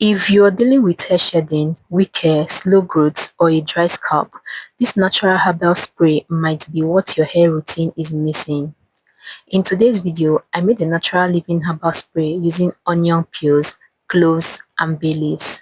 If you're dealing with hair shedding, weak hair, slow growth, or a dry scalp, this natural herbal spray might be what your hair routine is missing. In today's video, I made a natural living herbal spray using onion peels, cloves, and bay leaves.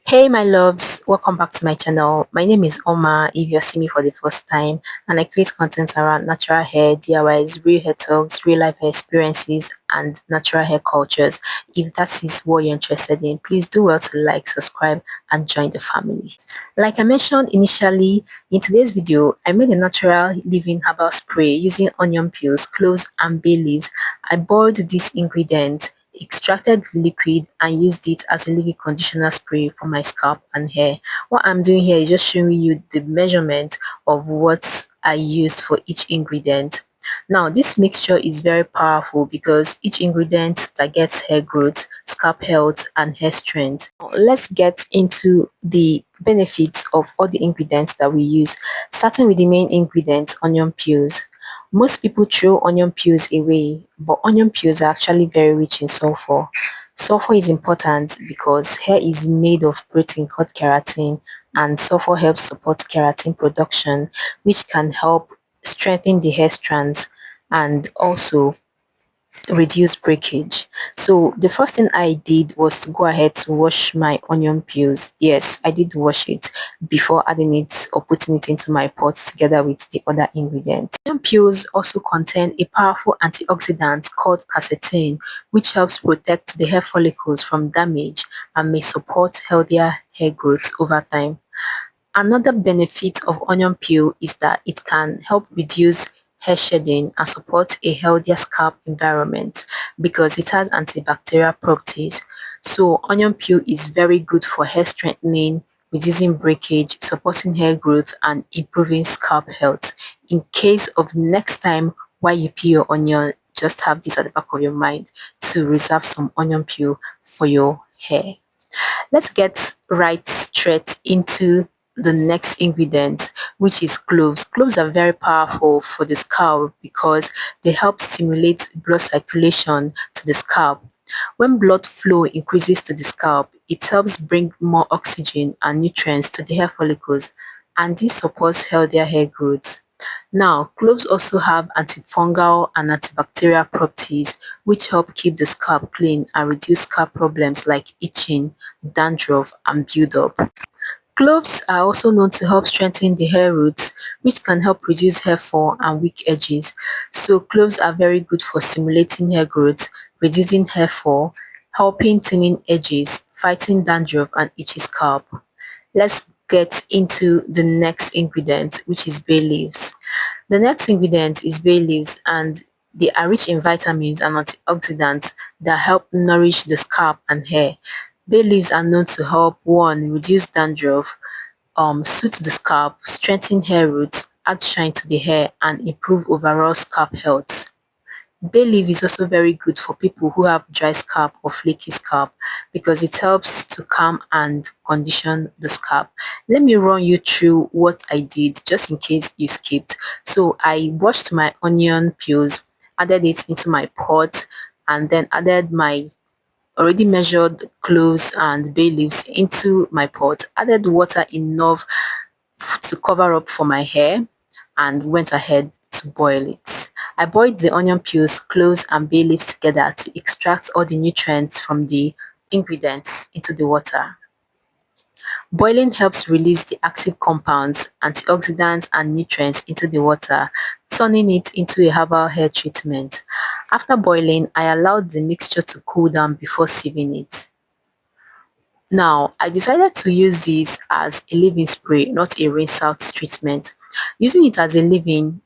Hey my loves, welcome back to my channel. My name is Oma if you're seeing me for the first time, and I create content around natural hair, DIYs, real hair talks, real life experiences, and natural hair cultures. If that is what you're interested in, please do well to like, subscribe, and join the family. Like I mentioned initially, in today's video, I made a natural living herbal spray using onion peels, cloves, and bay leaves. I boiled these ingredients, extracted the liquid, and used it as a living conditioner spray for my scalp and hair. What I'm doing here is just showing you the measurement of what I used for each ingredient. Now this mixture is very powerful because each ingredient targets hair growth, scalp health, and hair strength. Now, let's get into the benefits of all the ingredients that we use, starting with the main ingredient, onion peels. Most people throw onion peels away, but onion peels are actually very rich in sulfur. Sulfur is important because hair is made of protein called keratin, and sulfur helps support keratin production, which can help strengthen the hair strands and also reduce breakage. So the first thing I did was to go ahead to wash my onion peels. Yes, I did wash it before adding it or putting it into my pot together with the other ingredients. Onion peels also contain a powerful antioxidant called quercetin, which helps protect the hair follicles from damage and may support healthier hair growth over time. Another benefit of onion peel is that it can help reduce hair shedding and support a healthier scalp environment because it has antibacterial properties. So onion peel is very good for hair strengthening, reducing breakage, supporting hair growth, and improving scalp health. In case of next time while you peel your onion, just have this at the back of your mind to reserve some onion peel for your hair. Let's get right straight into the next ingredient, which is cloves. Cloves are very powerful for the scalp because they help stimulate blood circulation to the scalp. When blood flow increases to the scalp, it helps bring more oxygen and nutrients to the hair follicles, and this supports healthier hair growth. Now, cloves also have antifungal and antibacterial properties which help keep the scalp clean and reduce scalp problems like itching, dandruff, and buildup. Cloves are also known to help strengthen the hair roots, which can help reduce hair fall and weak edges. So cloves are very good for stimulating hair growth, reducing hair fall, helping thinning edges, fighting dandruff and itchy scalp. Let's get into the next ingredient, which is bay leaves. The next ingredient is bay leaves, and they are rich in vitamins and antioxidants that help nourish the scalp and hair. Bay leaves are known to help one, reduce dandruff, soothe the scalp, strengthen hair roots, add shine to the hair, and improve overall scalp health. Bay leaf is also very good for people who have dry scalp or flaky scalp because it helps to calm and condition the scalp. Let me run you through what I did just in case you skipped. So I washed my onion peels, added it into my pot, and then added my already measured cloves and bay leaves into my pot, added water enough to cover up for my hair, and went ahead to boil it. I boiled the onion peels, cloves, and bay leaves together to extract all the nutrients from the ingredients into the water. Boiling helps release the active compounds, antioxidants, and nutrients into the water, turning it into a herbal hair treatment. After boiling, I allowed the mixture to cool down before sieving it. Now, I decided to use this as a leave-in spray, not a rinse-out treatment. Using it as a leave-in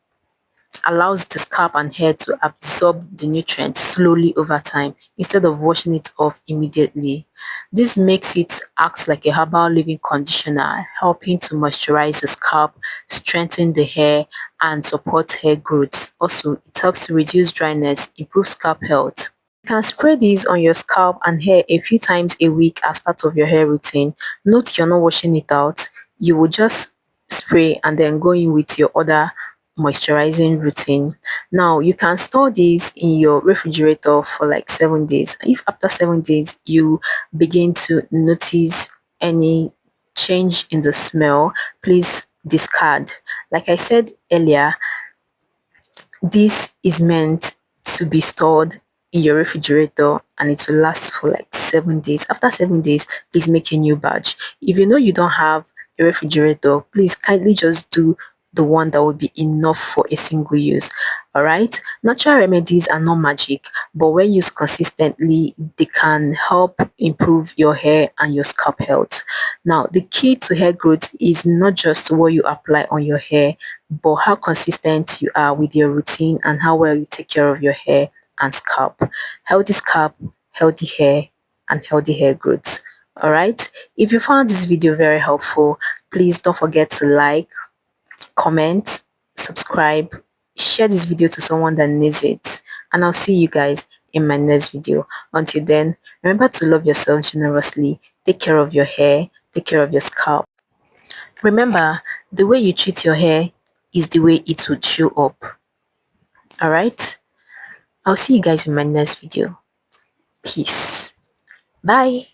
allows the scalp and hair to absorb the nutrients slowly over time instead of washing it off immediately. This makes it act like a herbal leave-in conditioner, helping to moisturize the scalp, strengthen the hair, and support hair growth. Also, it helps to reduce dryness, improve scalp health. You can spray these on your scalp and hair a few times a week as part of your hair routine. Note you're not washing it out. You will just spray and then go in with your other moisturizing routine. Now you can store this in your refrigerator for like 7 days. If after 7 days you begin to notice any change in the smell, please discard. Like I said earlier, this is meant to be stored in your refrigerator and it will last for like 7 days. After 7 days, please make a new batch. If you know you don't have a refrigerator, please kindly just do the one that will be enough for a single use. All right. Natural remedies are not magic, but when used consistently, they can help improve your hair and your scalp health. Now, the key to hair growth is not just what you apply on your hair, but how consistent you are with your routine and how well you take care of your hair and scalp. Healthy scalp, healthy hair, and healthy hair growth. All right. If you found this video very helpful, please don't forget to like, comment, subscribe, share this video to someone that needs it. And I'll see you guys in my next video. Until then, remember to love yourself generously, take care of your hair, take care of your scalp. Remember, the way you treat your hair is the way it would show up. Alright? I'll see you guys in my next video. Peace. Bye.